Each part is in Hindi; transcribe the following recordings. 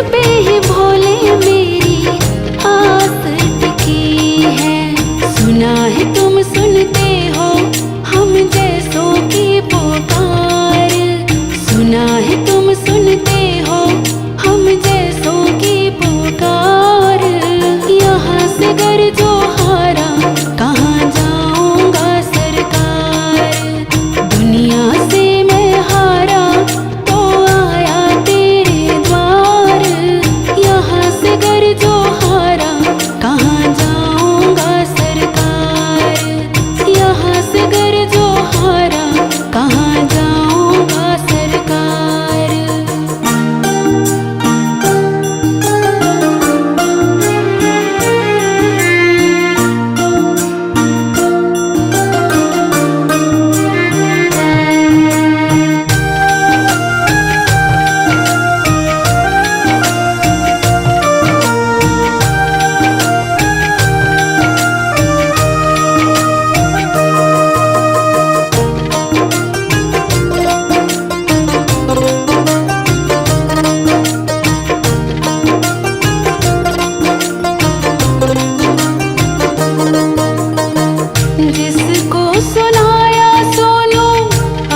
पे ही भोले मेरी आस टिकी है। सुना है तुम सुनते हो हम जैसों की पुकार, सुना है तुम सुनते हो हम जैसों की पुकार। यहाँ से घर जो हारा कहाँ जाऊंगा सरकार, दुनिया से मैं हारा तो आया तेरे द्वार। यहाँ से घर जो हारा कहाँ जाऊंगा सरकार, यहाँ से घर जो हारा कहाँ जाऊंगा सरकार। जिसको सुनाया सोनू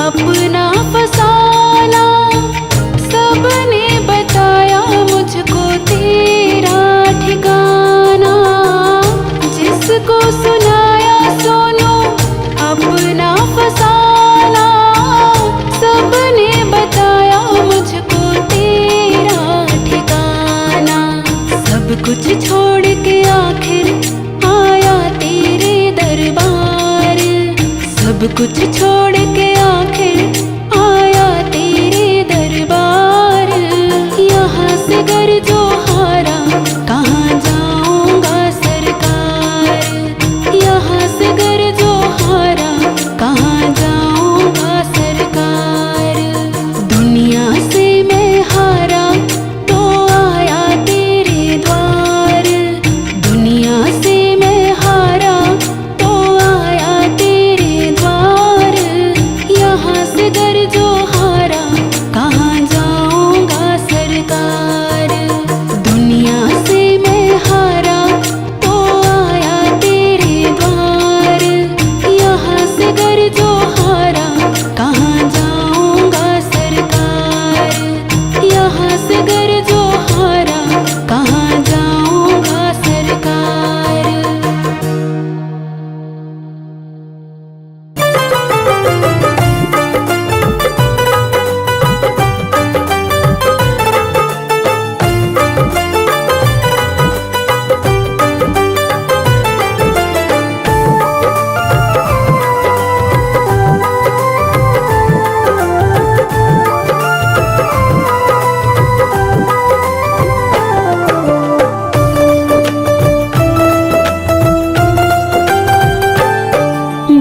अपना फसाना, सबने बताया मुझको तेरा ठिकाना। जिसको सुनाया सोनू अपना फसाना, सबने बताया मुझको तेरा ठिकाना। सब कुछ छोड़ के आखिर आया तेरे दरबार, सब कुछ छोड़ के आखिर आया तेरे दरबार। यहाँ से घर जो हारा कहाँ जाऊंगा सरकार, यहाँ से घर जो हारा कहाँ जाऊंगा सरकार। दुनिया से मैं हारा तो आया तेरे द्वार, दुनिया से मैं हारा तो आया तेरे द्वार। यहाँ से घर जो हारा कहाँ जाऊंगा सरकार, दुनिया से मैं हारा तो आया तेरे द्वार। यहाँ से घर जो हारा कहाँ जाऊंगा सरकार, यहाँ से घर जो हारा कहाँ जाऊंगा सरकार।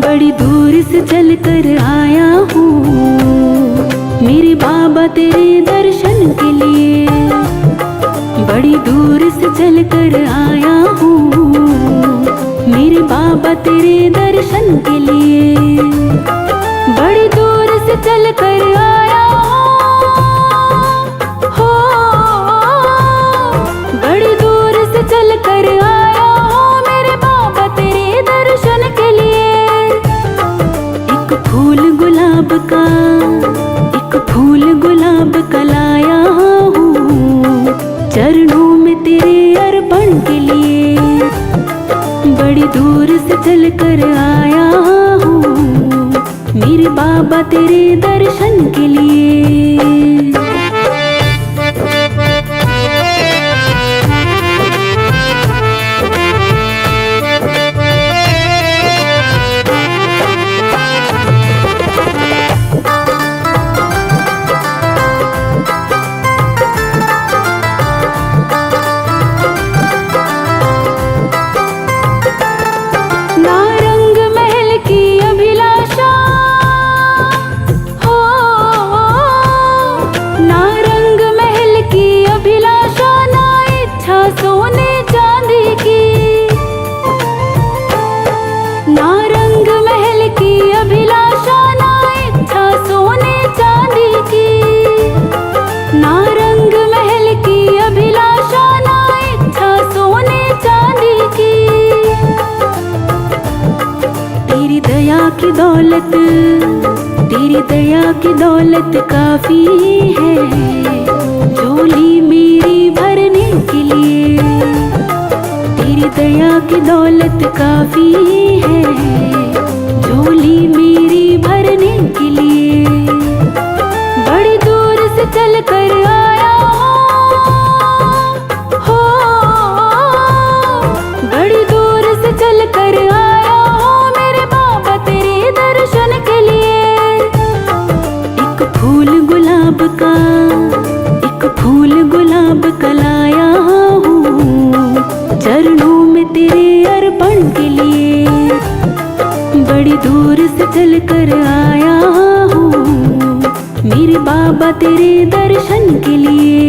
बड़ी दूर से चल कर आया हूँ मेरे बाबा तेरे दर्शन के लिए, बड़ी दूर से चल कर आया हूँ मेरे बाबा तेरे दर्शन के लिए। बड़ी दूर से चल कर आया हो, बड़ी दूर से चल कर आया हो मेरे बाबा तेरे दर्शन के लिए। एक फूल गुलाब का, एक फूल गुलाब का लाया हूँ चरणों में तेरे अर्पण के लिए। बड़ी दूर से चल कर आया हूँ मेरे बाबा तेरे दर्शन के लिए। दौलत, तेरी दया की दौलत काफी है झोली मेरी भरने के लिए। तेरी दया की दौलत काफी है झोली मेरी भरने के लिए। बड़ी दूर से चल कर आया हो, बड़ी दूर से चल कर आया हो मेरे बाबा तेरे दर्शन के लिए। एक फूल गुलाब का, एक फूल गुलाब का लाया हूँ चरणों में तेरे अर्पण के लिए। बड़ी दूर से चल कर आया हूँ मेरे बाबा तेरे दर्शन के लिए।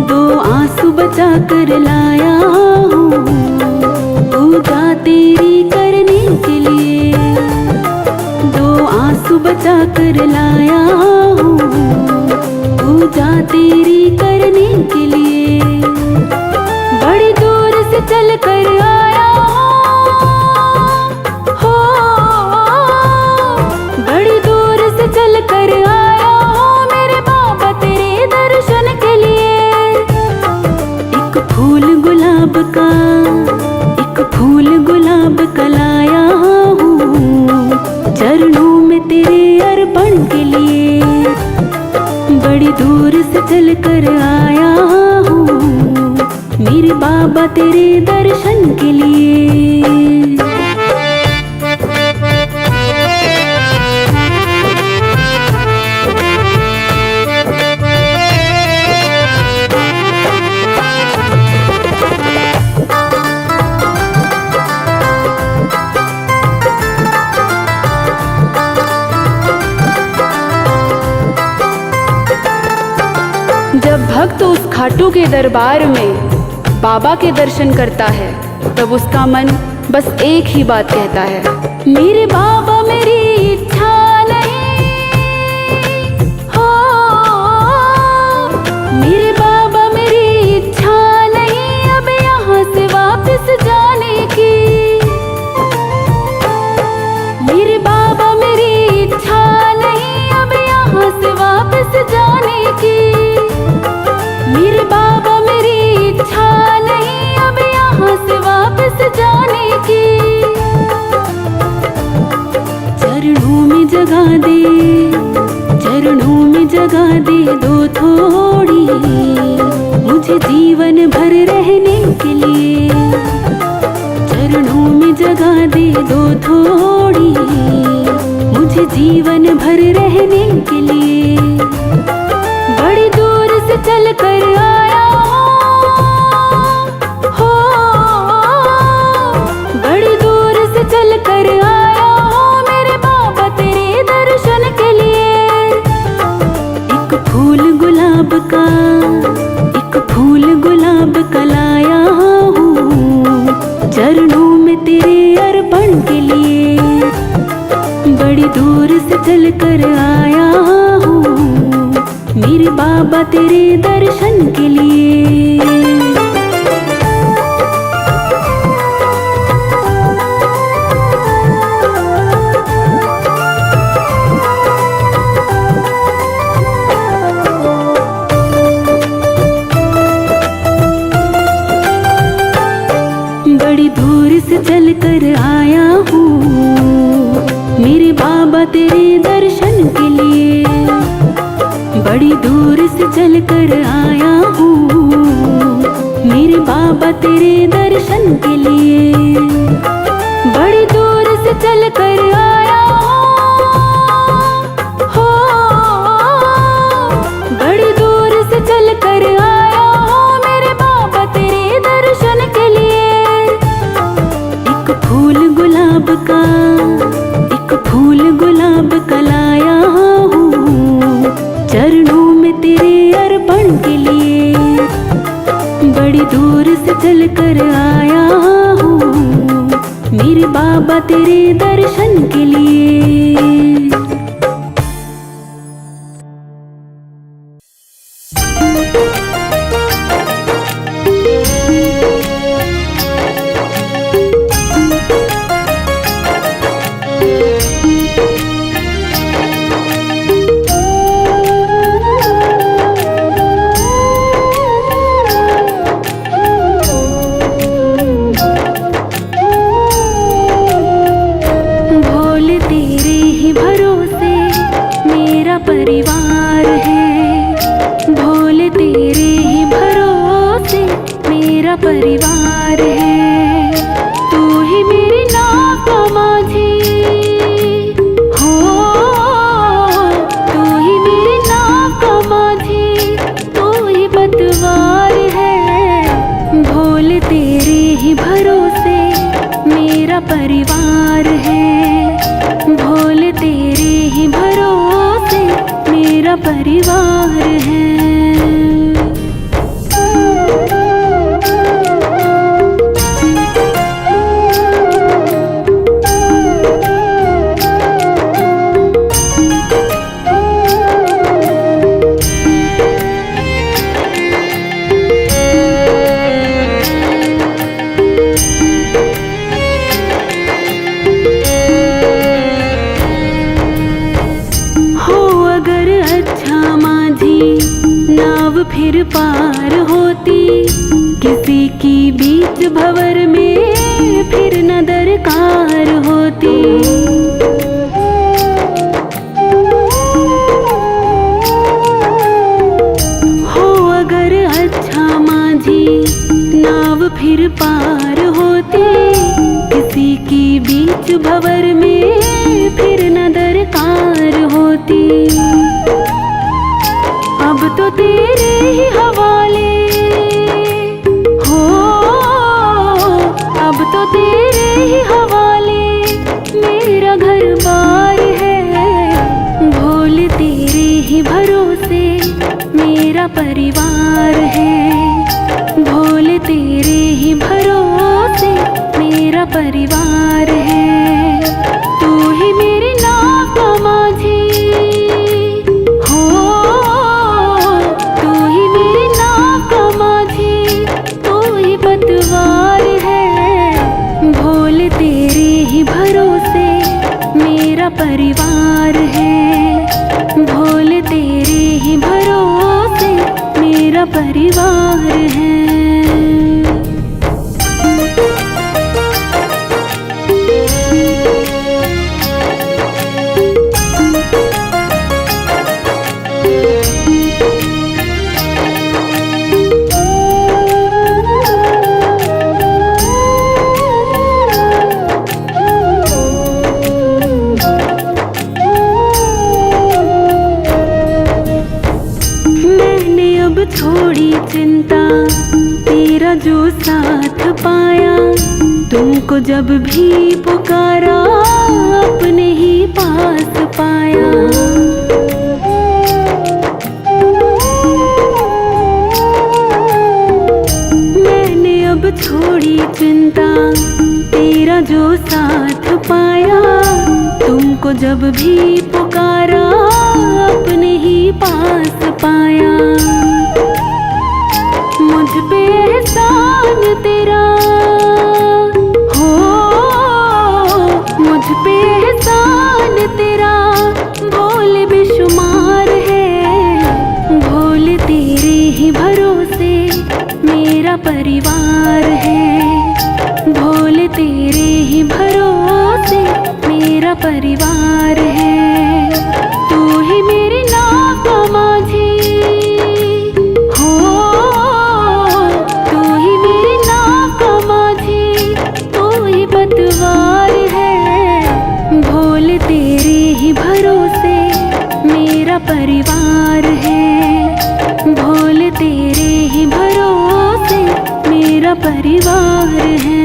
दो आंसू बचा कर लाया हूँ पूजा तेरी करने के लिए। दो आंसू बचा कर लाया हूँ पूजा तेरी करने के लिए। बड़ी दूर से चल कर आया हो, बड़ी दूर से चल कर आया हो मेरे बाबा तेरे दर्शन के लिए। एक फूल गुलाब का, एक फूल गुलाब का लाया हूँ चरणों में तेरे अर्पण के लिए। बड़ी दूर से चल कर आया हूँ मेरे बाबा तेरे दर्शन के लिए। जब भक्त उस खाटू के दरबार में बाबा के दर्शन करता है तब उसका मन बस एक ही बात कहता है, मेरे बाबा मेरी इच्छा नहीं हो, मेरे बाबा मेरी इच्छा नहीं अब यहाँ से वापस जाने की। मेरे बाबा मेरी इच्छा नहीं अब यहाँ से वापस जाने की। मेरे बाबा मेरी इच्छा नहीं अब यहाँ से वापस जाने की। चरणों में जगा दे, चरणों में जगा दे दो थोड़ी मुझे जीवन भर रहने के लिए। चरणों में जगा दे दो थोड़ी मुझे जीवन भर रहने के लिए। बड़ी दूर से चल कर आया हो, बड़ी दूर से चल कर आया हो मेरे बाबा तेरे दर्शन के लिए। एक फूल गुलाब का, एक फूल गुलाब का लाया हूँ चरणों में तेरे अर्पण के लिए। बड़ी दूर से चल कर आया हूँ मेरे बाबा तेरे दर्शन के लिए। बड़ी दूर से चल चल कर आया हूँ मेरे बाबा तेरे दर्शन के लिए। बड़ी दूर से चल कर आया हूँ मेरे बाबा तेरे दर्शन के लिए। बड़ी दूर से चल कर आया हो, बड़ी दूर से चल कर आया हूँ मेरे बाबा तेरे दर्शन के लिए। एक फूल गुलाब का, एक फूल गुलाब का लाया हूँ चरणों में तेरे अर्पण के लिए। बड़ी दूर से चल कर आया हूँ मेरे बाबा तेरे दर्शन के लिए। परिवार है भोले तेरे ही भरोसे मेरा परिवार है। तू ही मेरी नाव का माझी हो, तू ही मेरी नाव का माझी, तू ही पतवार है। भोले तेरे ही भरोसे मेरा परिवार है। भोले तेरे ही भरोसे मेरा परिवार है। नाव फिर पार होती किसी की बीच भंवर में फिर न दरकार होती। हो अगर अच्छा माझी नाव फिर पार होती किसी की बीच भंवर में फिर न दरकार होती। अब तो तेरे ही हवाले हो, अब तो तेरे ही हवाले मेरा घर बार है। भोले तेरे ही भरोसे मेरा परिवार है। भोले तेरे ही भरोसे मेरा परिवार है। तू ही मेरी नाव का माझी पतवार है। भोले तेरे ही भरोसे मेरा परिवार है। भोले तेरे ही भरोसे मेरा परिवार है। छोड़ी चिंता तेरा जो साथ पाया, तुमको जब भी पुकारा अपने ही पास पाया। मैंने अब छोड़ी चिंता तेरा जो साथ पाया, तुमको जब भी पुकारा अपने ही पास पाया। मुझ पे एहसान तेरा हो, मुझ पे एहसान तेरा भोले बेशुमार है। भोले तेरे ही भरोसे मेरा परिवार है। भोले तेरे परिवार है। तू ही मेरी नाव का माझी हो, तू ही मेरी नाव का माझी, तू ही पतवार है। भोले तेरे ही भरोसे मेरा परिवार है। भोले तेरे ही भरोसे मेरा परिवार है।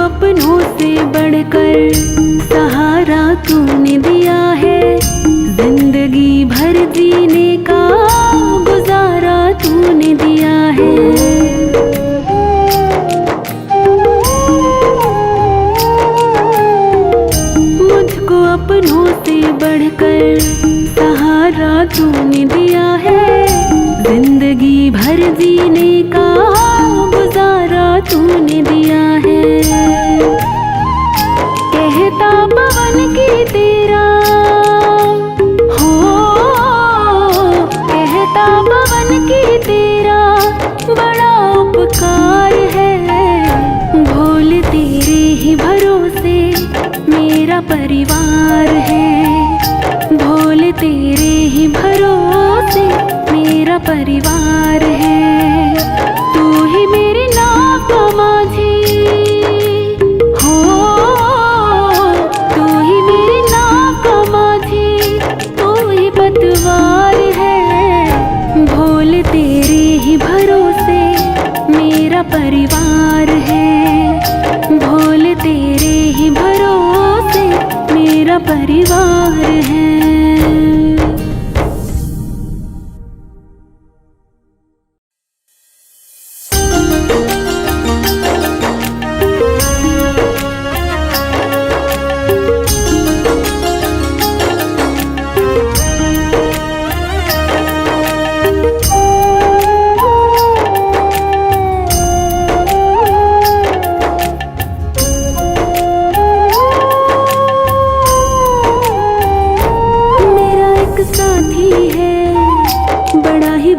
अपनों से बढ़कर सहारा तूने दिया है। जिंदगी भर जीने का गुजारा तूने दिया है। मुझको अपनों से बढ़कर सहारा तूने दिया है। जिंदगी भर जीने का गुजारा तूने दिया है। कहता पवन की तेरा हो, कहता पवन की तेरा बड़ा उपकार है। भोले तेरे ही भरोसे मेरा परिवार है। भोले तेरे ही भरोसे मेरा परिवार है। तू ही मेरी नाव का माझी हो, तू ही मेरी नाव का माझी, तू ही पतवार है। भोले तेरे ही भरोसे मेरा परिवार है। भोले तेरे ही भरोसे मेरा परिवार है।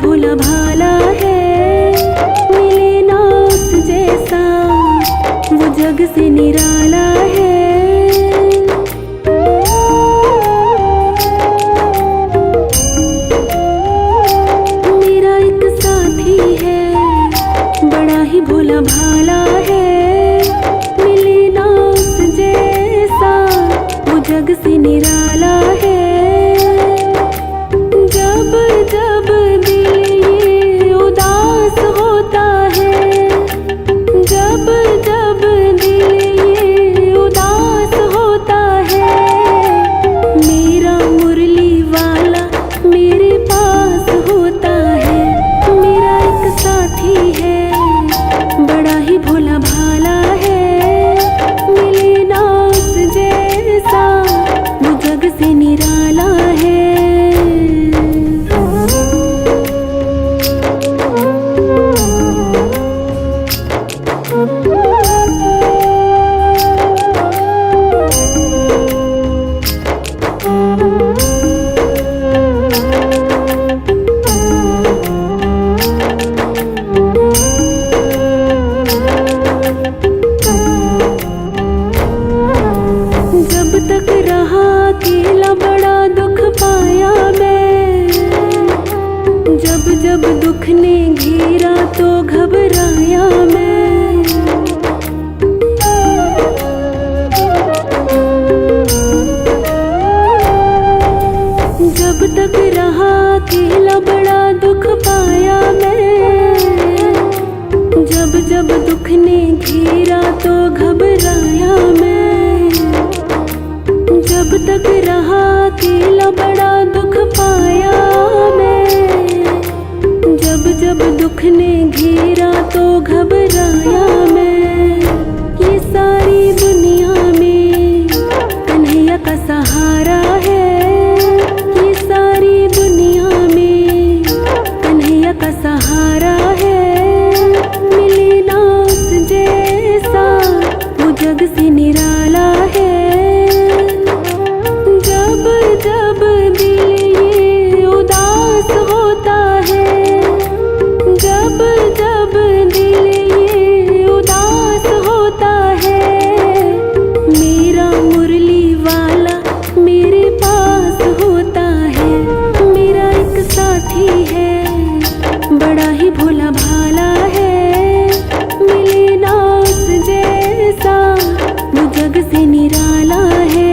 भोला भाला है, मिले ना उस जैसा, वो जग से निराला है। मेरा एक साथी है, बड़ा ही भोला भाला है, मिले ना उस जैसा, वो जग से निराला है। जब जब होता है, जब जब दिल ये उदास होता है, मेरा मुरली वाला मेरे पास होता है। मेरा एक साथी है, बड़ा ही भोला भाला है, मिले ना उस जैसा, वो जग से निराला है। जब तक रहा अकेला बड़ा दुख पाया मैं, जब जब दुख ने घेरा तो घबराया मैं। जब तक रहा अकेला बड़ा दुख पाया मैं, जब जब दुख ने घेरा तो घबराया मैं। जब तक रहा अकेला बड़ा दुख पाया मैं, जब जब दुख ने घेरा तो घबराया मैं। ये सारी दुनिया में कन्हैया का सहारा है, ये सारी सहारा है। मिले ना उस जैसा वो जग से निराला है। जब जब दिल ये उदास होता है, जब जब दिल ये उदास होता है, मेरा मुरली वाला मेरे पास होता है। मेरा एक साथी है, बड़ा ही भोला भाला है। मिले ना उस जैसा वो जग से निराला है।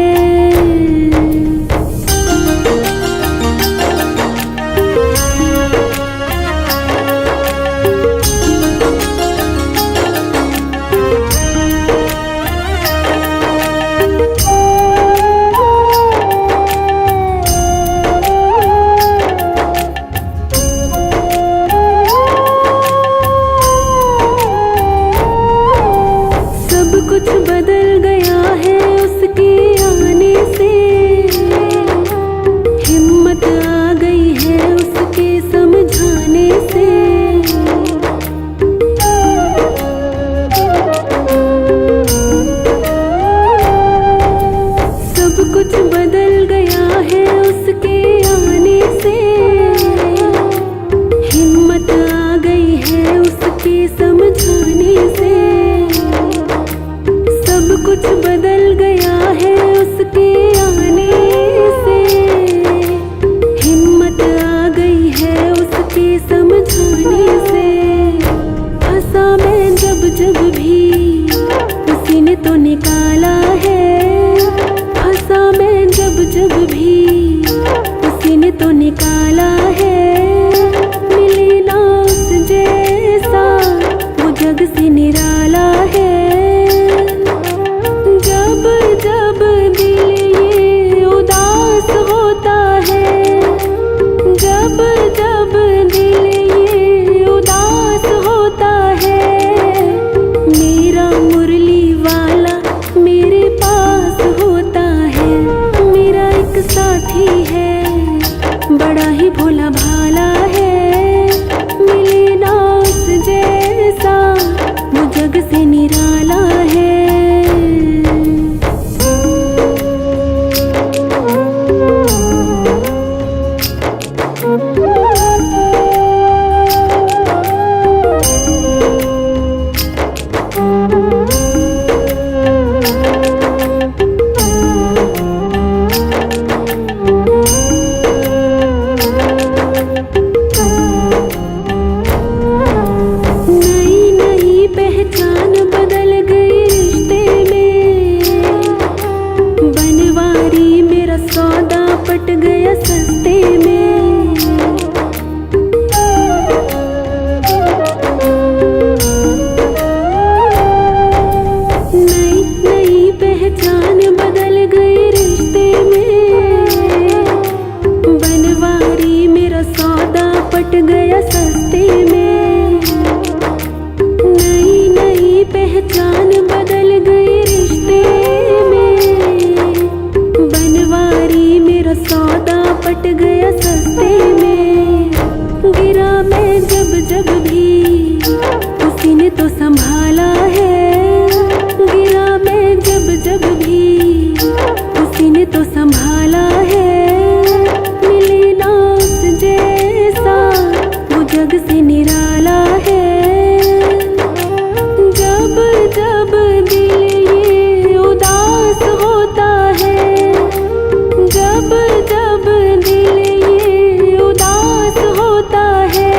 कुछ बदल गया है उसके आने से, हिम्मत आ गई है उसके समझाने से। सब कुछ बदल गया है उसके आने से, हिम्मत आ गई है उसके समझाने से। सब कुछ बदल गया है उसके आने से, हिम्मत आ गई है उसके समझाने से। फंसा मैं जब जब भी उसी ने तो निकाला है। फंसा मैं जब जब भी उसी ने तो निकाला है। मिले ना उस जैसा वो जग से निराला है। जब जब दिल ये उदास होता है, जब जब दिल ये उदास होता है, मेरा मुरली वाला मेरे पास होता है। मेरा एक साथी है, बड़ा ही भोला भाला है। मिले ना उस जैसा वो जग से निराला है। नई नई पहचान बदल गई रिश्ते में, बनवारी मेरा सौदा पट गया सस्ते में। नई नई पहचान बदल गई रिश्ते में, बनवारी मेरा सौदा पट गया सस्ते में। नई नई पहचान बदल गई रिश्ते में, बनवारी मेरा सौदा पट गया सस्ते में। गिरा मैं जब जब भी उसी ने तो संभाला है। गिरा मैं जब जब भी उसी ने तो संभाला है। मिले ना उस जैसा वो जग से निराला है। जब जब दिल ये उदास होता है, जब जब दिल ये उदास होता है,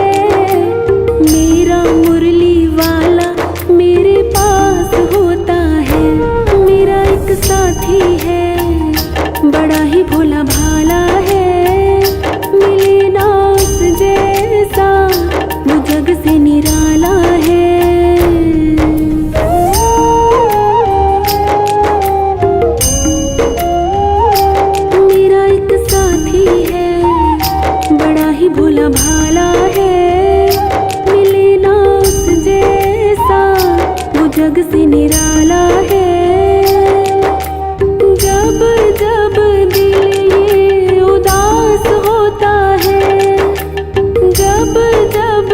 मेरा मुरली वाला मेरे पास होता है। मेरा एक साथी है, बड़ा ही भोला भाला है। मिले ना उस जैसा वो जग से निराला है। मेरा एक साथी है, बड़ा ही भोला भाला है। मिले ना उस जैसा वो जग से निराला है। जब जब दिल ये उदास होता है, जब जब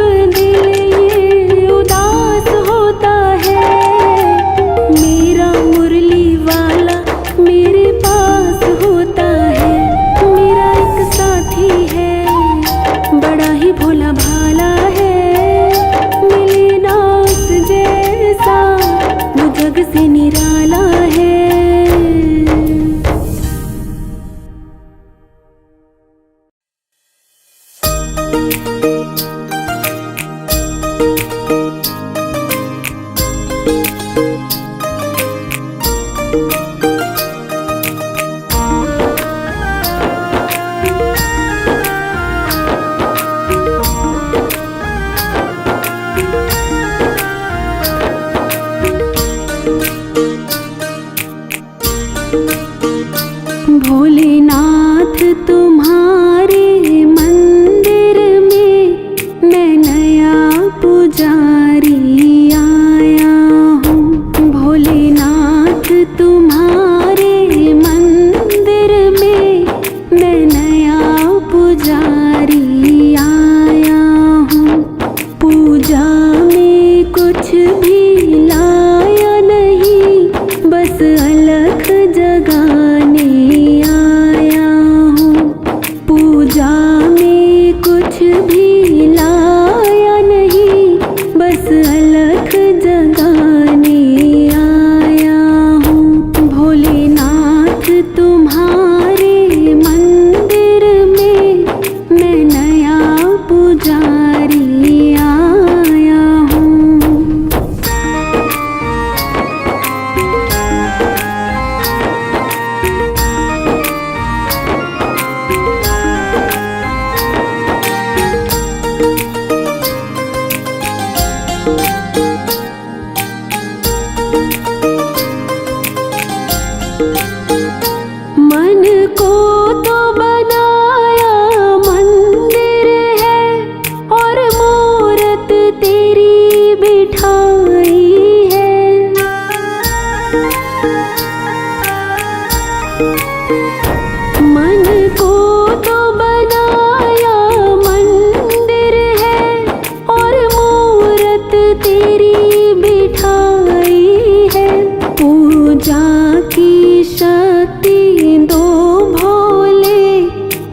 मूरत तेरी बिठाई है। पूजा की शक्ति दो भोले,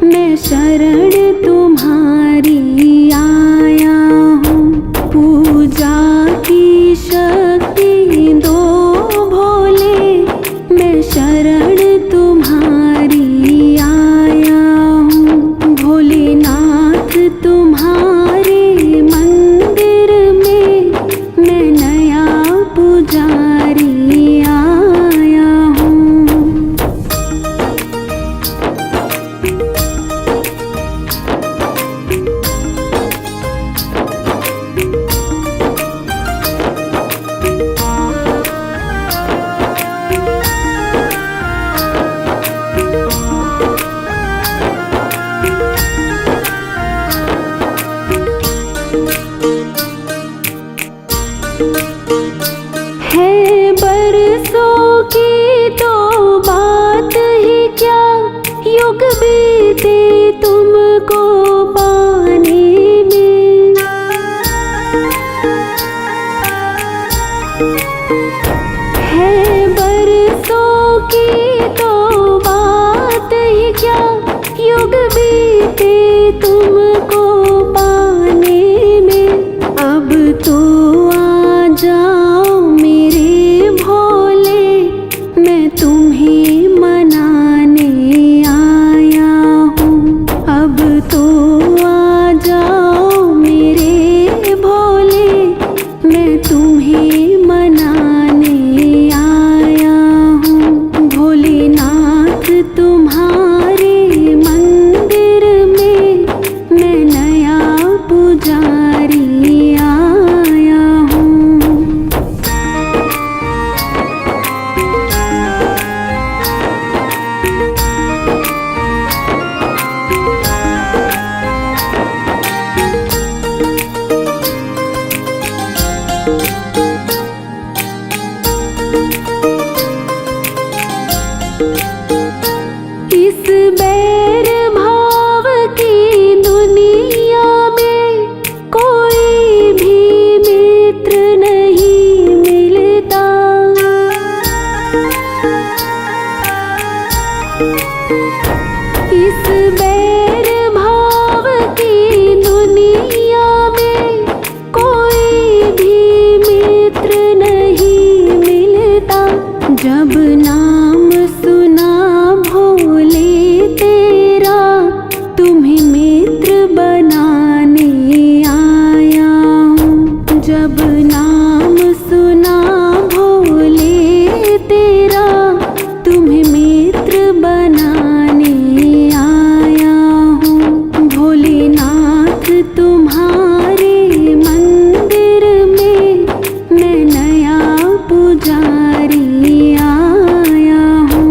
मैं शरण तुम्हारी आया हूँ। पूजा की शक्ति दो भोले, मैं शरण तुम्हारी आया हूँ। भोलेनाथ तुम्हारे मंदिर में मैं नया पुजारी आया हूँ। है बरसों की तो बात ही क्या, युग बीते तुमको पाने में। है बरसों की तो बात ही क्या, युग बीते तुमको पाने में। अब तो आ जाओ मेरे भोले, मैं तुम्हें मनाने आया हूँ। अब तो आ जाओ मेरे भोले, मैं तुम्हें मनाने आया हूँ। भोलेनाथ तुम्हारे मंदिर में मैं नया पुजारी आया हूँ। इस बैर भाव की दुनिया में कोई भी मित्र नहीं मिलता। इस बैर भाव की दुनिया में कोई भी मित्र नहीं मिलता। जब नाम सुना भोले तेरा, तुम्हें मित्र बनाने आया हूँ। जब नाम सुना भोले तेरा, तुम्हें मित्र बनाने आया हूँ। भोलेनाथ तुम्हारे मंदिर में मैं नया पुजारी आया हूँ।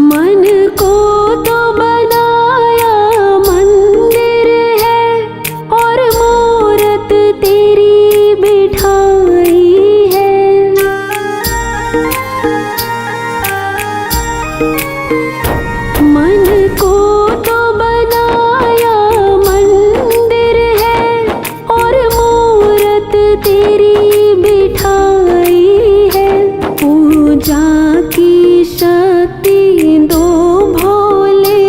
मन को तो बनाया मंदिर है, और मूरत तेरी बिठाई है। मन को तो बनाया मंदिर है, और मूरत तेरी बिठाई है। पूजा की शक्ति दो भोले,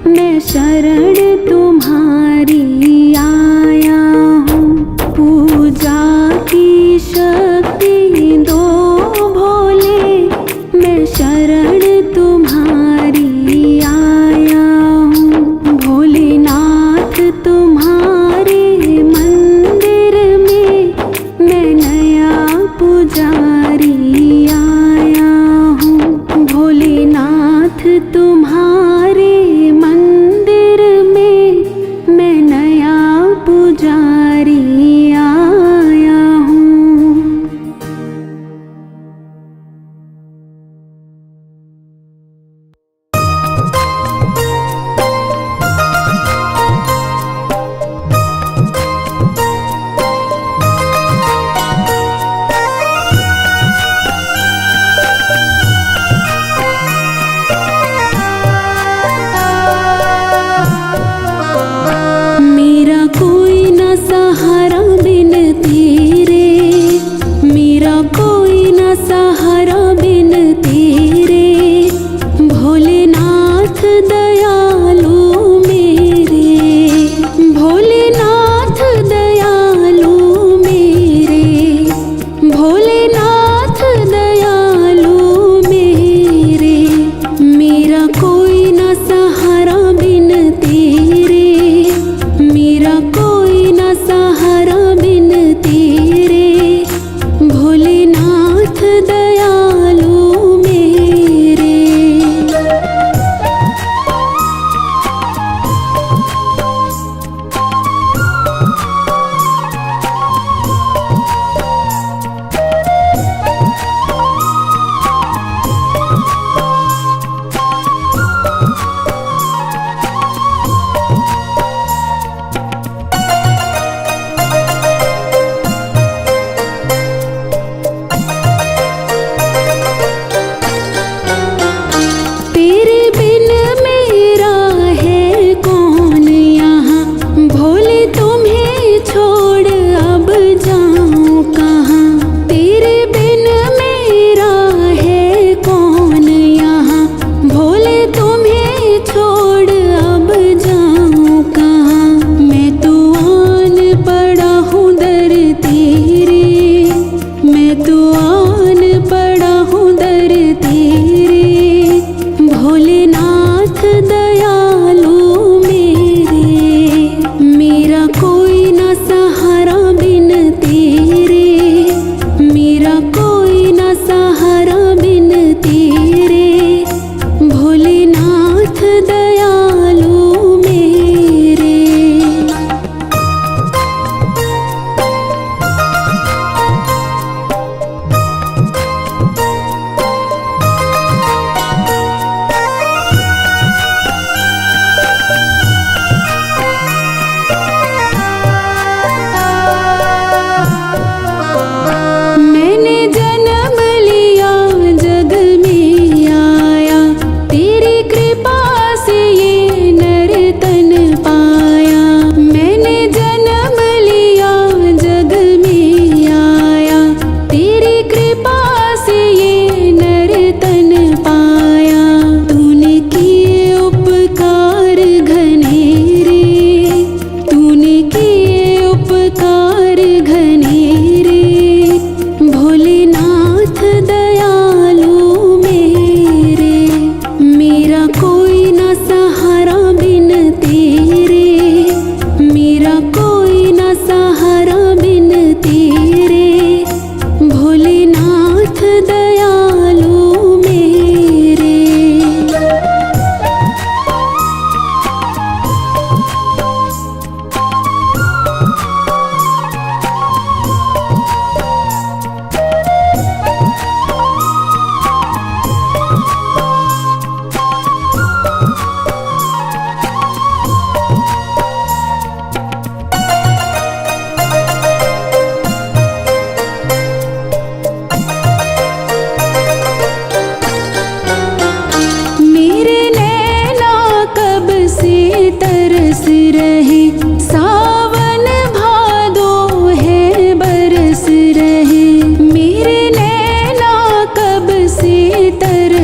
मैं शरण तुम्हारी आया हूँ। पूजा की शक्ति दो भोले, मैं शरण तुम्हारी आया हूँ। भोलेनाथ तुम्हारे मंदिर में मैं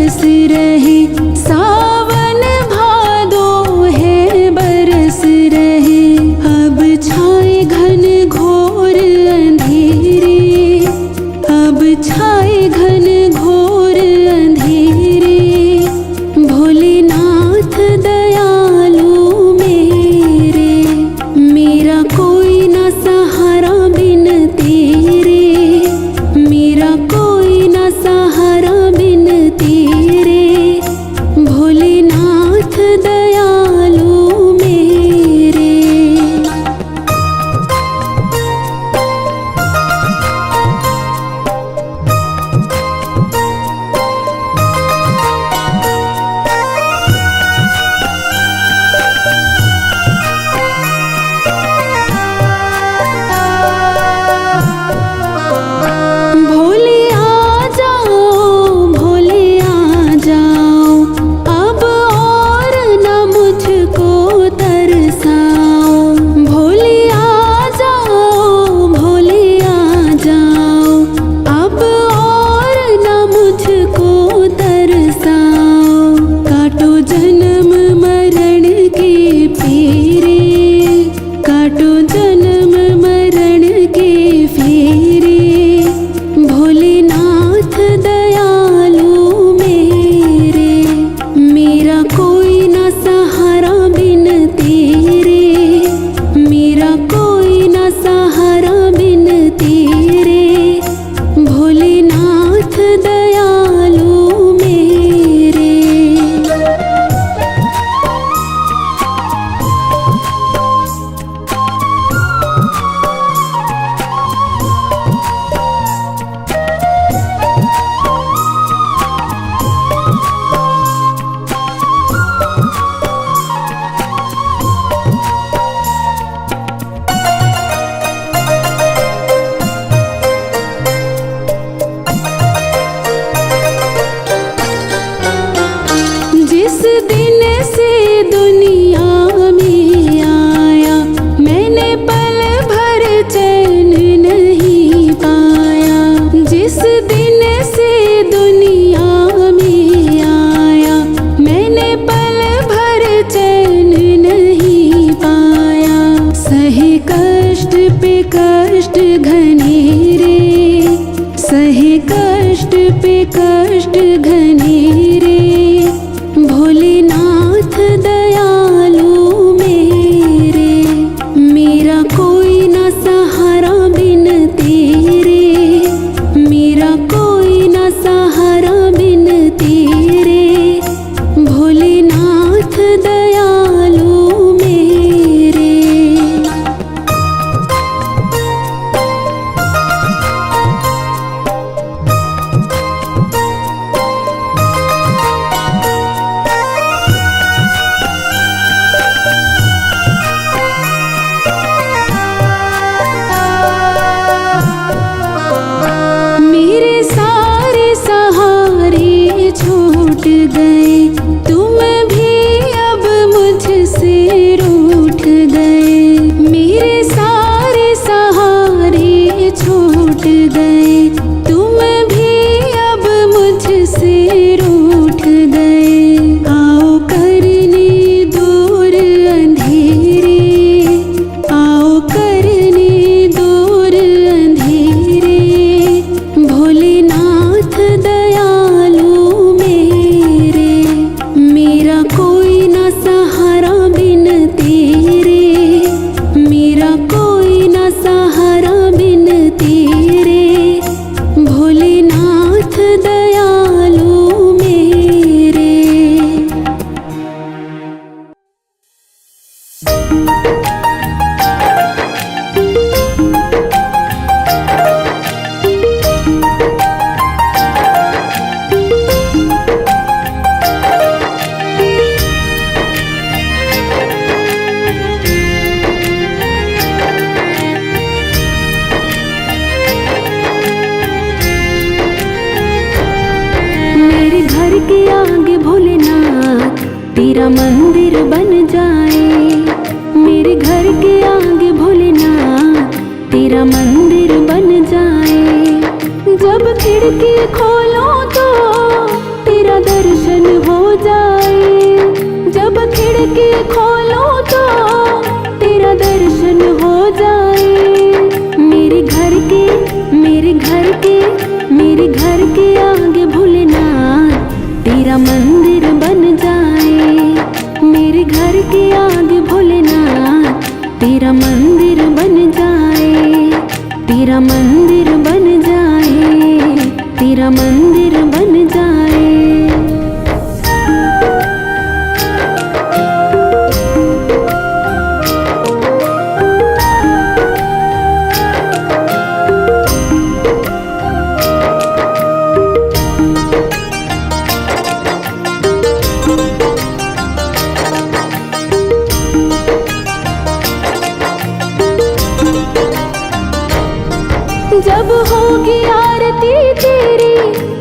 बरस रहे, सावन भादो है बरस रहे। अब छाए घन घोर अंधेरे, अब छाए घन घोर अंधेरे। भोलेनाथ दयालु मेरे, मेरा कोई ना सहारा बिन तेरे, मेरा कोई ना सहारा बिन तेरे। भोलेनाथ दयालु मेरे। भोले आ जाओ, भोले आ जाओ, अब और न मुझको तरसाओ। भोले आ जाओ, भोले आ जाओ, अब और न मुझको तरसाओ। काटो जन्म मरण के फेरे, काटो जन्म मरण के फेरे। भोलेनाथ दयालु मेरे, मेरा कोई ना सहारा बिन तेरे, मेरा कोई ना सहारा बिन तेरे। भोलेनाथ दयालु मेरे। जिस दिन से दुनिया में आया, मैंने पल भर चैन नहीं पाया। जिस दिन से दुनिया में आया, मैंने पल भर चैन नहीं पाया। सहे कष्ट पे कष्ट घनेरे, सहे कष्ट पे कष्ट घनेरे। भोलेनाथ दयालु मेरे, मेरा कोई ना सहारा बिन तेरे, मेरा कोई ना सहारा बिन तेरे। भोलेनाथ दयालु मेरे। मेरे सारे सहारे छूट गए, तुम भी अब मुझसे रूठ गए। मेरे सारे सहारे छूट गए, तुम भी अब मुझसे रूठ गए। आओ करने दूर अंधेरे, आओ करने दूर अंधेरे। भोलेनाथ दयालु मेरे, मेरा कोई ना सहारा बिन तेरे, मेरा कोई ना सहारा बिन तेरे। भोलेनाथ दयालु मेरे। मेरे घर के आगे भोलेनाथ तेरा मंदिर बन जाए। मेरे घर के आगे भोलेनाथ तेरा मंदिर बन जाए। जब खिड़की खोलो तो तेरा दर खिड़की खोलो तो तेरा दर्शन हो जाए। मेरे घर के मेरे घर के मेरे घर के आगे भोलेनाथ तेरा मंदिर बन जाए। मेरे घर के आगे भोलेनाथ तेरा मंदिर बन जाए। तेरा मंदिर बन जाए। तेरा मंदिर बन जाए। जब होगी आरती तेरी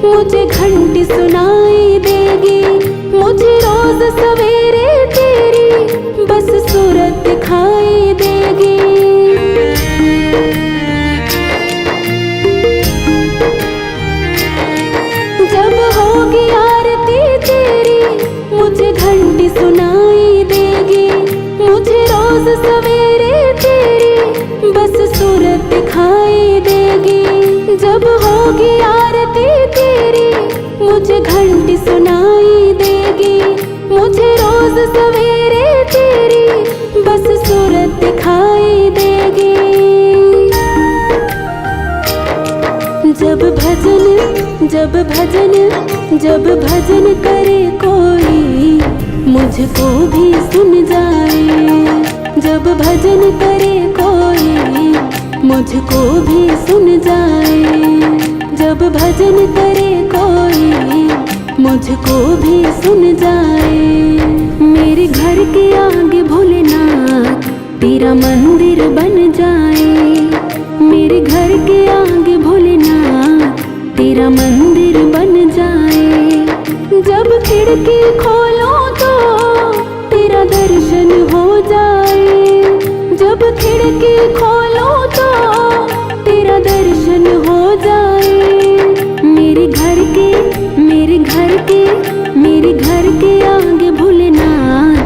मुझे घंटी सुनाई देगी। मुझे रोज सवेरे तेरी बस सूरत दिखाई देगी। जब होगी आरती तेरी मुझे घंटी सुनाई देगी। मुझे रोज सवेरे तेरी बस सूरत दिखाई देगी। जब होगी आरती तेरी मुझे घंटी सुनाई देगी। मुझे रोज सवेरे तेरी बस सूरत दिखाई देगी। जब भजन जब भजन जब भजन करे कोई मुझको भी सुन जाए। जब भजन करे कोई मुझको भी सुन जाए। जब भजन करे कोई मुझको भी सुन जाए। मेरे घर के आगे भोलेनाथ तेरा मंदिर बन जाए। मेरे घर के आगे भोलेनाथ तेरा मंदिर बन जाए। जब खिड़की खोलो तो तेरा दर्शन हो जाए। जब खिड़की खोलो तो तेरा दर्शन हो जाए। मेरे घर के मेरे घर के मेरे घर के आगे भोलेनाथ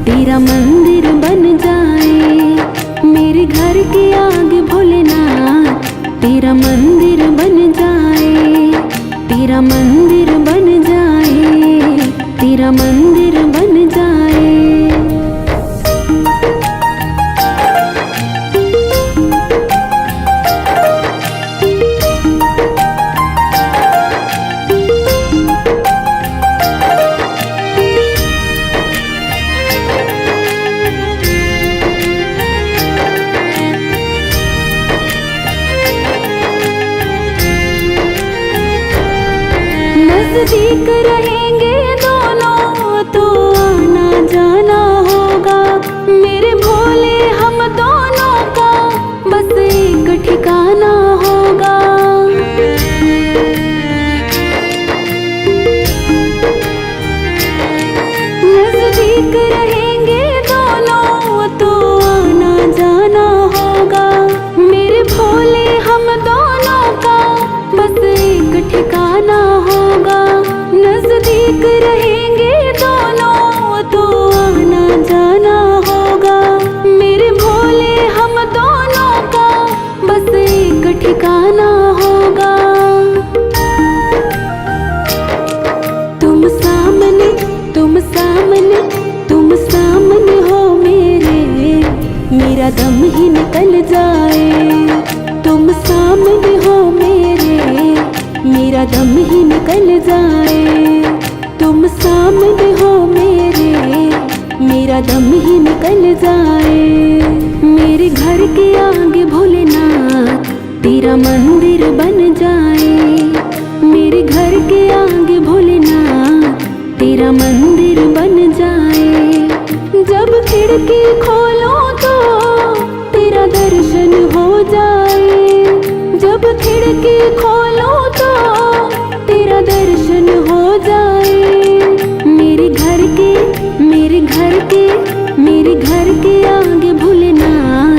तेरा मंदिर बन जाए। मेरे घर के आगे भोलेनाथ तेरा मंदिर बन जाए। तेरा मंदिर बन जाए। तेरा मंदिर बन जाए। नजदीक रहेंगे दोनों तो आना जाना होगा। मेरे भोले हम दोनों का बस एक ठिकाना होगा। नजदीक रहेंगे दोनों तो आना जाना होगा। मेरे भोले हम दोनों का बस एक ठिकाना होगा। नजदीक रहेंगे दोनों तो आना जाना होगा। मेरे भोले हम दोनों का बस एक ठिकाना होगा। तुम सामने तुम सामने तुम सामने हो मेरे मेरा दम ही निकल जाए। तुम सामने हो मेरे मेरा दम ही निकल जाए। तुम सामने हो मेरे मेरा दम ही निकल जाए। मेरे घर के आगे भोलेनाथ तेरा मंदिर बन जाए। मेरे घर के आगे भोलेनाथ तेरा मंदिर बन जाए। जब खिड़की खोलो तो तेरा दर्शन हो जाए। जब खिड़की खोलो तो तेरा दर्शन हो जाए। मेरे घर के मेरे घर के मेरे घर के आगे भोलेनाथ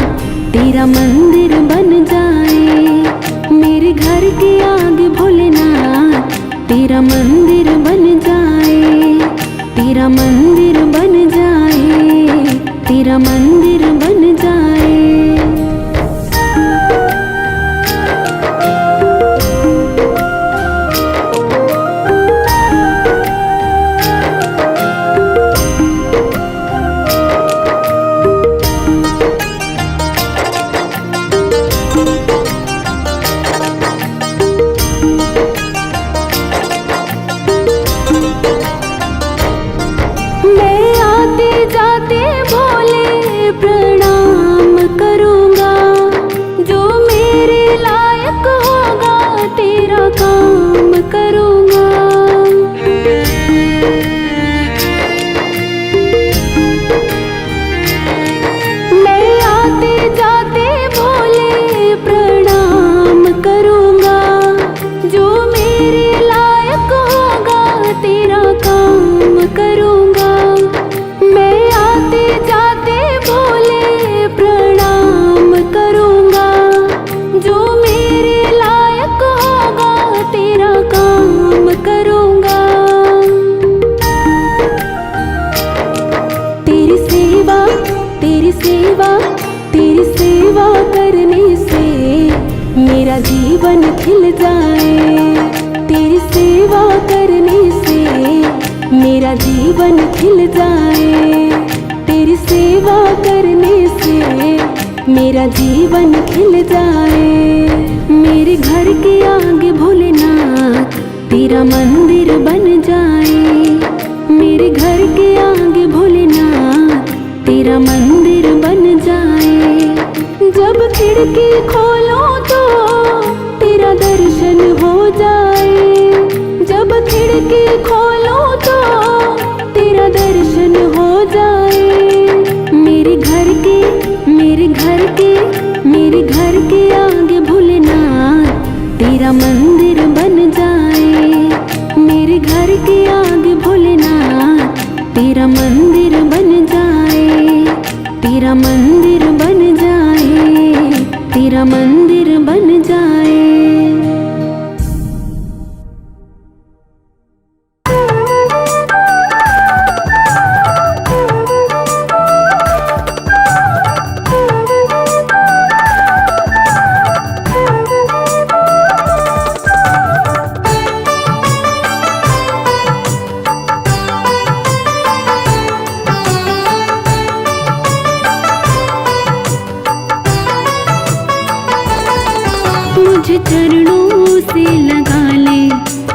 तेरा मंदिर बन जाए। मेरे घर के आगे भोलेनाथ तेरा मंदिर बन जाए। तेरा मंदिर बन जाए। तेरा मंदिर बन जाए। तेरी सेवा करने से मेरा जीवन खिल जाए। तेरी सेवा करने से मेरा जीवन खिल जाए। तेरी सेवा करने से मेरा जीवन खिल जाए। मेरे घर के आगे भोलेनाथ तेरा मंदिर बन जाए। मेरे घर के आगे भोलेनाथ तेरा मंदिर बन जाए। जब खिड़की खोलो तो तेरा दर्शन हो जाए। जब खिड़की खोलो तो तेरा दर्शन हो जाए। मेरे घर के आगे भोलेनाथ तेरा मंदिर बन जाए। मेरे घर के आगे भोलेनाथ तेरा मंदिर बन जाए। तेरा मंदिर बन जाए। तेरा मंदिर बन जाए। मुझे चरणों से लगा ले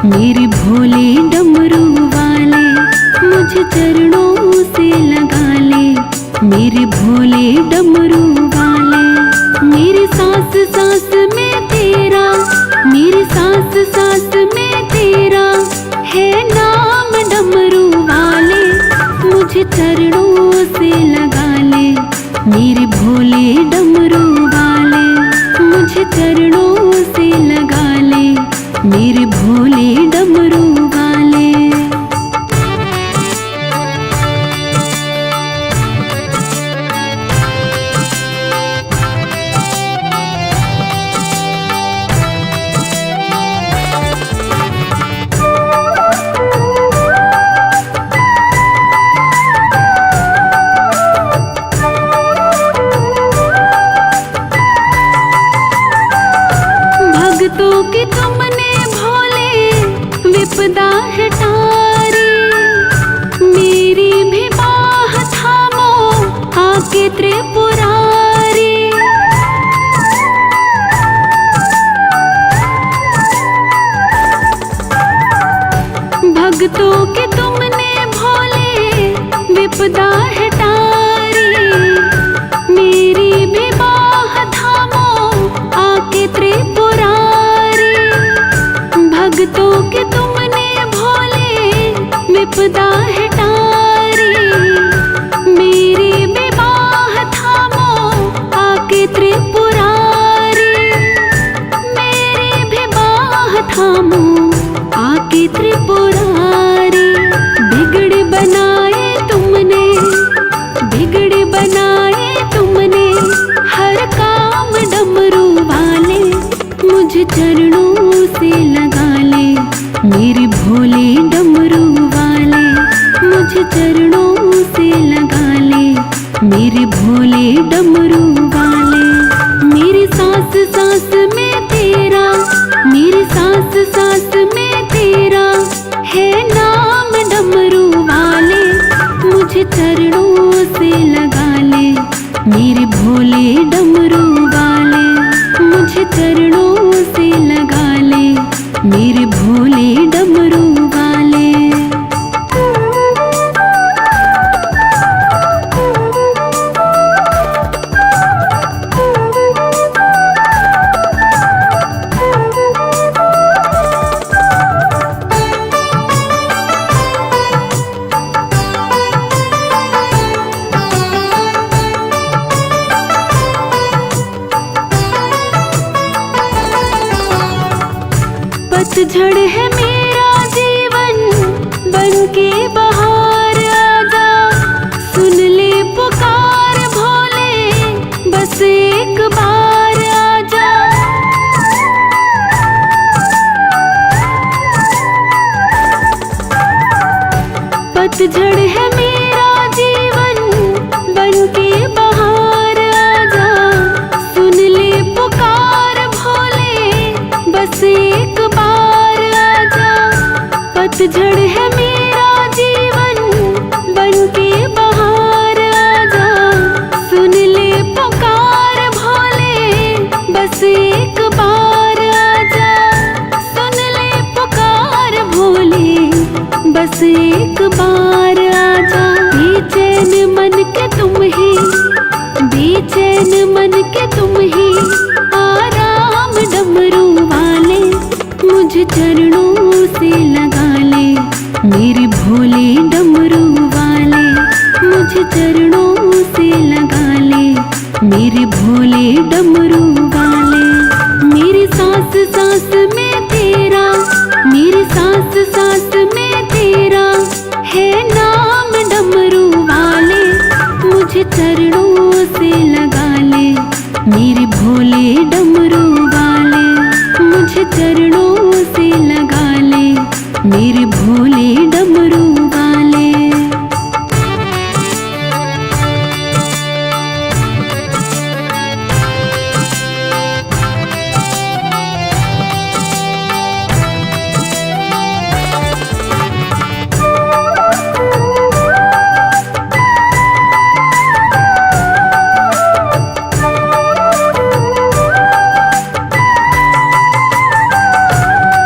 मेरे भोले डमरू वाले। मुझे चरणों से लगा ले मेरे भोले डमरू वाले। मेरी सांस सांस में तेरा, मेरी सांस सांस में तेरा है नाम डमरू वाले। मुझे चरणों से लगा ले मेरे भोले डमरू वाले। मुझे चरणों से लगा ले मेरे भोले डमरू वाले। भक्तों की तुमने भोले विपदा हटारी। मेरी भी बाह थामो आके त्रिपुरारी। भक्तों की तुमने भोले विपदा हटारी। मेरी भी बाह थामो आके त्रिपुरारी। भक्तों के तुमने भोले विपदा हटारी। मेरी भी बाह थामो आके त्रिपुरारी। मेरी भी बाह थामो आके त्रिपुरारी। बिगड़ बनाए तुमने, बिगड़ बनाए तुमने हर काम डमरू वाले। मुझे चरणों से लगा ले मेरे भोले डमरू वाले। मुझे चरणों से लगा ले मेरे भोले डमरू वाले। मेरी सांस सांस में तेरा, मेरी सांस सांस में तेरा है नाम डमरू वाले। मुझे चरणों से लगा ले मेरे भोले डमरू वाले। मुझे चरणों से लगा ले मेरे भोले डमरू वाले। पतझड़ है मेरा जीवन बनके बहार आजा। सुन ले पुकार भोले बस एक बार आजा। पतझड़ है मेरा जीवन बनके बहार आजा। सुन ले पुकार भोले बस एक बार आजा। पतझड़ है मेरा जीवन बनके बहार आजा। सुन ले पुकार भोले बस एक बार आजा। सुन ले पुकार भोले बस एक बार आजा। बेचैन मन के तुम ही, बेचैन मन के तुम ही आराम डमरू वाले। मुझे चरणों से लगा ले मेरे भोले डमरू वाले। मुझे चरणों से लगा ले मेरे भोले डमरू वाले। मेरी सांस सांस में तेरा, मेरी सांस सांस में तेरा है नाम डमरू वाले। मुझे चरणों से लगा ले मेरे भोले डमरू वाले। मुझे चरणों से लगा ले मेरे भोले डमरू वाले।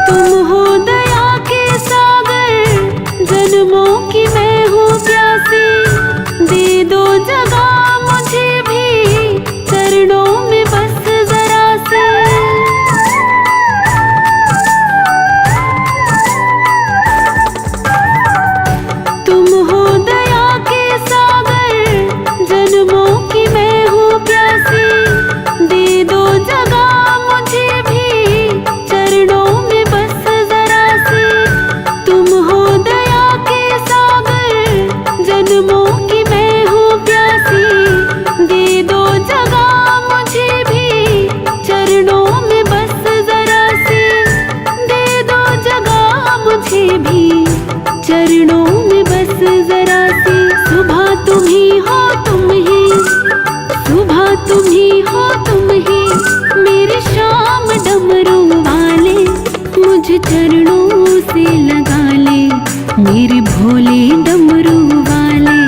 तुम हो दया के सागर, जन्मों की मैं हूँ प्यासी। दे दो जगह मुझे भी चरणों में बस जरा से। तुम हो दया के सागर, जन्मों की मैं हूँ प्यासी। दे दो जगह मुझे भी चरणों में बस जरा से। तुम हो दया के सागर, जन्मों की मैं हूँ प्यासी। दे दो जगह मुझे भी चरणों में बस जरा से। दे दो जगह मुझे भी चरणों में बस जरा से। सुबह तुम ही हो तुम ही, सुबह तुम ही हो तुम ही मेरे शाम डमरू वाले। मुझे चरणों से लगा ले मेरे भोले डमरू वाले।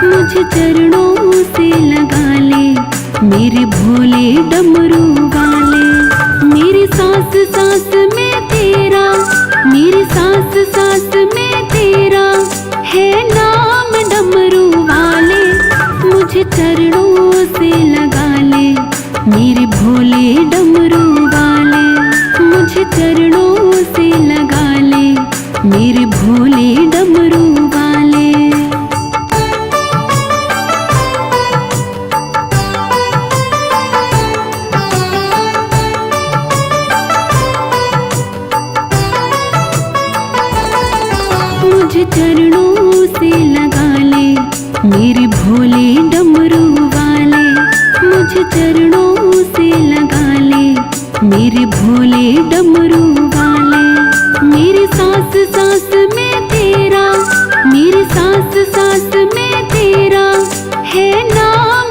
मुझे चरणों से लगा ले मेरे भोले डमरू वाले। मेरी सांस सांस में तेरा, मेरी सांस सांस में तेरा है नाम डमरू वाले। मुझे चरणों से लगा ले मेरे भोले डमरू वाले। मुझे चरणों से लगा ले मेरे भोले डमरू वाले। मुझे चरणों से लगा ले मेरे भोले डमरू वाले। मुझे चरणों से लगा ले मेरे भोले डमरू वाले। मेरी सांस सांस में तेरा, मेरी सांस सांस में तेरा है नाम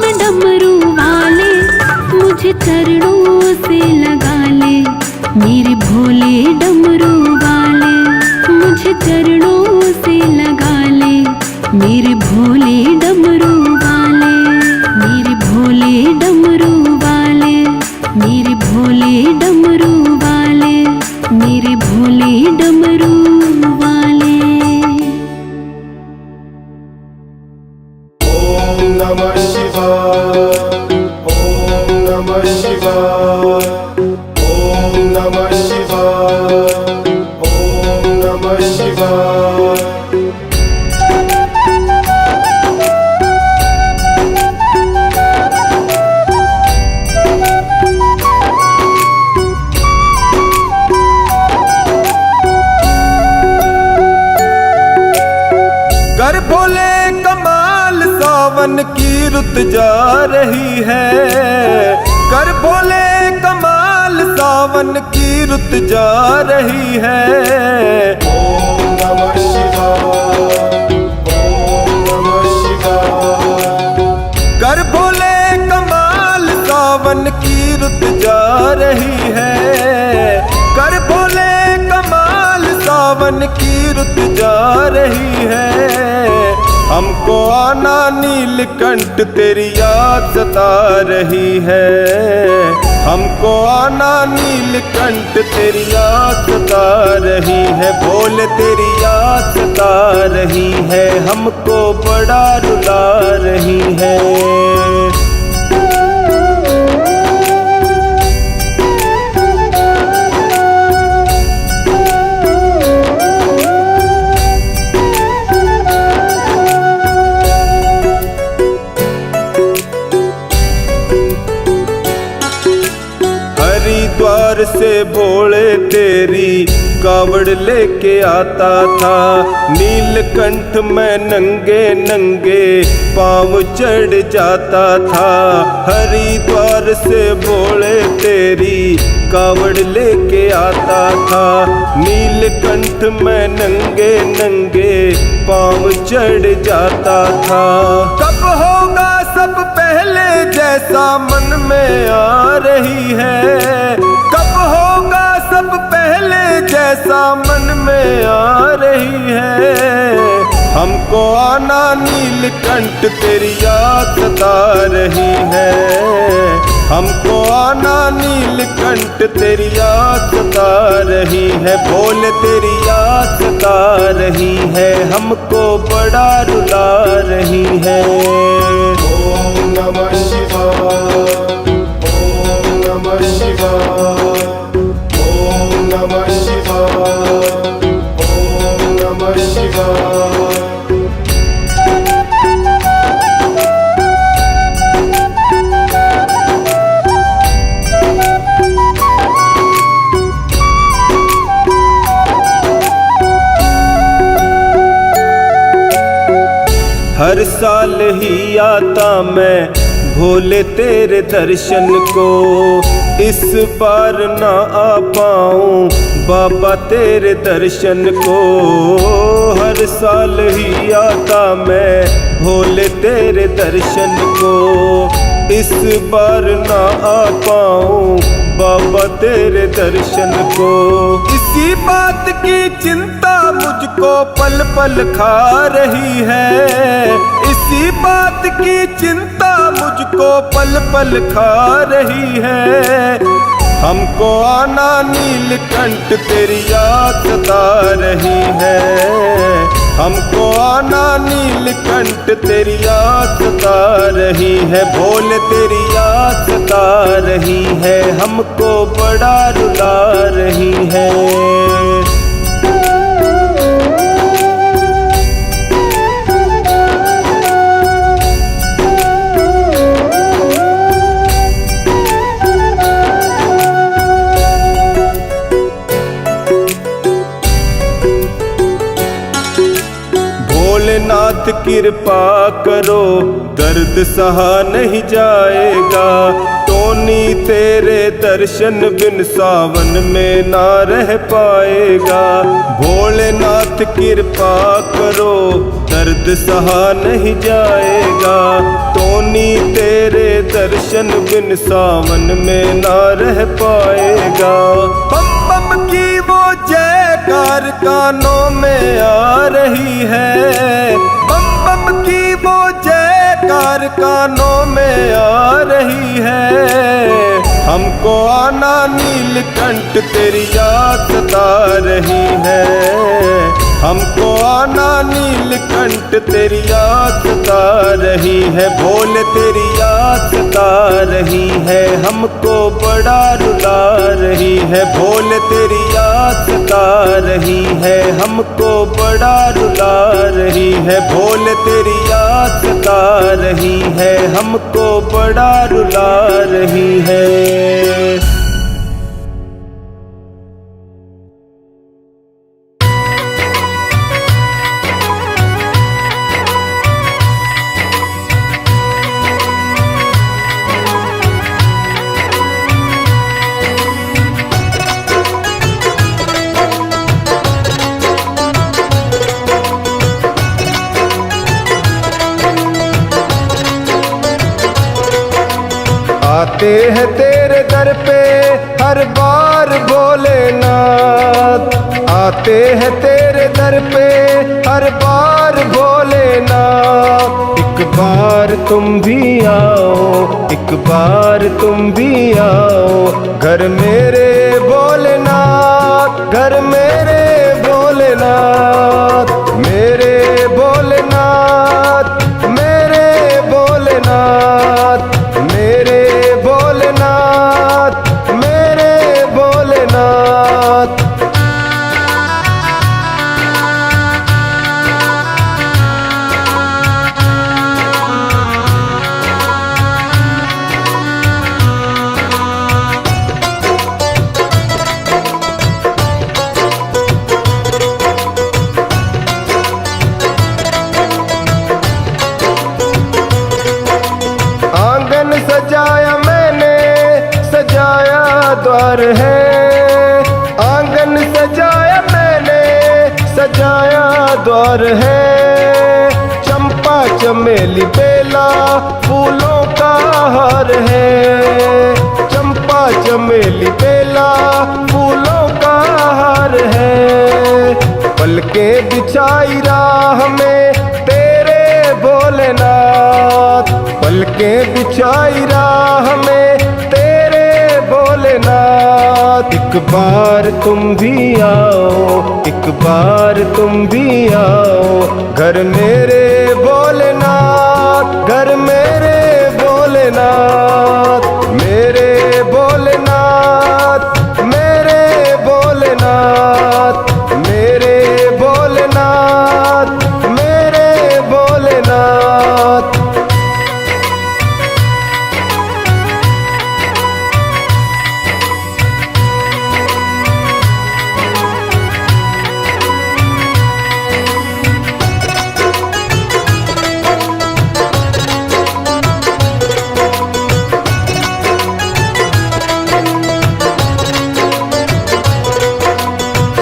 मुझे चरणों से लगा ले, मेरे भोले डमरू वाले, मेरे भोले डमरू वाले, मेरे भोले डमरू वाले, मेरे भोले डमरू वाले। ओम नमः शिवाय, ओम नमः शिवाय, ओम नमः शिवाय, ओम नमः शिवाय। कर भोले कमाल सावन की रुत जा रही है, कर भोले कमाल सावन की रुत जा रही है। ओम नमः शिवाय, ओम नमः शिवाय। कर भोले कमाल सावन की रुत जा रही है, कर भोले कमाल सावन की रुत जा रही है। हमको आना नीलकंठ तेरी याद सता रही है, हमको आना नीलकंठ तेरी याद सता रही है। भोले तेरी याद सता रही है, हमको बड़ा रुला रही है। हरिद्वार से भोले तेरी कावड़ लेके आता था, नीलकंठ में नंगे नंगे पाँव चढ़ जाता था। हरिद्वार से भोले तेरी कावड़ लेके आता था, नीलकंठ में नंगे नंगे पाँव चढ़ जाता था। कब होगा सब पहले जैसा मन में आ रही है, कब होगा सब पहले जैसा मन में आ रही है। हमको आना नीलकंठ तेरी याद सता रही है, हमको आना नीलकंठ तेरी याद सता रही है। भोले तेरी याद सता रही है, हमको बड़ा रुला रही है। ओम नमः शिवाय, ओम नमः शिवाय, ओम नमः शिवाय, ओम नमः शिवाय। हर साल ही आता मैं भोले तेरे दर्शन को, इस बार ना आ पाऊँ बाबा तेरे दर्शन को। हर साल ही आता मैं भोले तेरे दर्शन को, इस बार ना आ पाऊँ बाबा तेरे दर्शन को। इसी बात की चिंता मुझको पल पल खा रही है, इसी बात की चिंता मुझको पल पल खा रही है। हमको आना नीलकंठ तेरी याद सता रही है, हमको आना नीलकंठ तेरी याद सता रही है। भोले तेरी याद सता रही है, हमको बड़ा रुला रही है। भोलेनाथ कृपा करो, दर्द सहा नहीं जाएगा। टोनी तेरे दर्शन बिन सावन में ना रह पाएगा। भोलेनाथ कृपा करो, दर्द सहा नहीं जाएगा। टोनी तेरे दर्शन बिन सावन में ना रह पाएगा। बम बम की वो जय कार कानों में आ रही है, बम बम की वो जयकार कानों में आ रही है। हमको आना नीलकंठ तेरी याद सता रही है, हमको आना नीलकंठ तेरी याद सता रही है। बोल तेरी याद सता रही है, हमको बड़ा रुला रही है। बोल तेरी याद सता रही है, हमको बड़ा रुला रही है। बोल तेरी याद सता रही है, हमको बड़ा रुला रही है। आते हैं तेरे दर पे हर बार भोलेनाथ, आते हैं तेरे दर पे हर बार भोलेनाथ। एक बार तुम भी आओ, एक बार तुम भी आओ, घर मेरे भोलेनाथ, घर मेरे भोलेनाथ, मेरे भोलेनाथ, मेरे भोलेनाथ, मेरे भोलेनाथ, मेरे भोलेनाथ। आंगन सजाया मैंने, सजाया द्वार है, आंगन सजाया मैंने, सजाया द्वार है। चंपा चमेली बेला फूलों का हार है, चंपा चमेली बेला फूलों का हार है। पलके बिछाई राह में तेरे भोलेनाथ, पलके बिछाई राह में तेरे भोलेनाथ। एक बार तुम भी आओ, एक बार तुम भी आओ, घर मेरे भोलेनाथ, घर मेरे भोलेनाथ, मेरे भोलेनाथ, मेरे भोलेनाथ, मेरे भोलेनाथ, मेरे भोलेनाथ।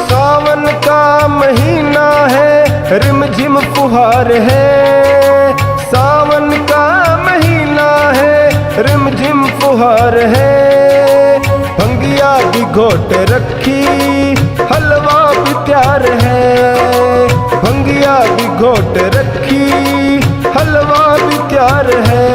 सावन का महीना है, रिमझिम फुहार है, सावन का महीना है, रिमझिम फुहार है। भंगिया भी घोट रखी, हलवा भी तैयार है, भंगिया भी घोट रखी, हलवा भी तैयार है।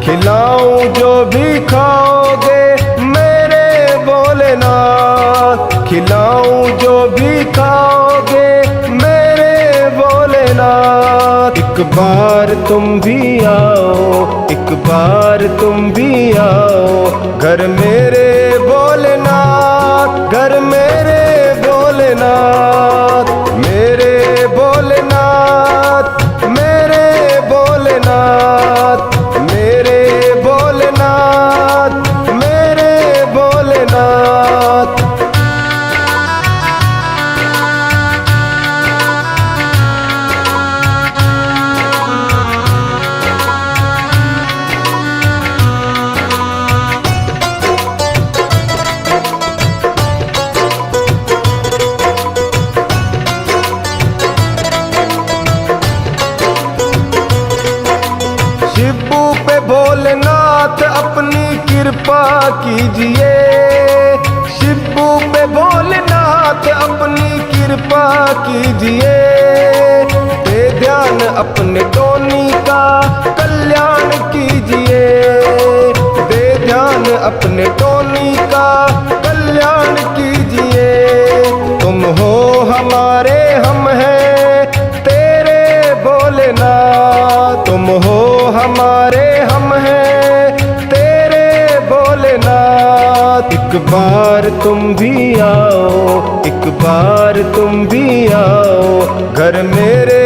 खिलाऊं जो भी खाओगे मेरे भोलेनाथ, खिलाऊं जो भी खाओगे मेरे भोलेनाथ। एक बार तुम भी आओ, एक बार तुम भी आओ, घर मेरे भोलेनाथ, घर मेरे भोलेनाथ, मेरे भोलेनाथ, मेरे भोलेनाथ, मेरे भोलेनाथ, मेरे भोलेनाथ। शिबू पे भोलेनाथ अपनी कृपा कीजिए, शिबू पे भोलेनाथ अपनी कीजिए, दे ध्यान अपने टोनी का कल्याण कीजिए, दे ध्यान अपने टोनी का कल्याण कीजिए। तुम हो हमारे, हम हैं तेरे भोलेनाथ, तुम हो हमारे, हम हैं तेरे भोलेनाथ। एक बार तुम भी आओ, एक बार तुम भी आओ घर मेरे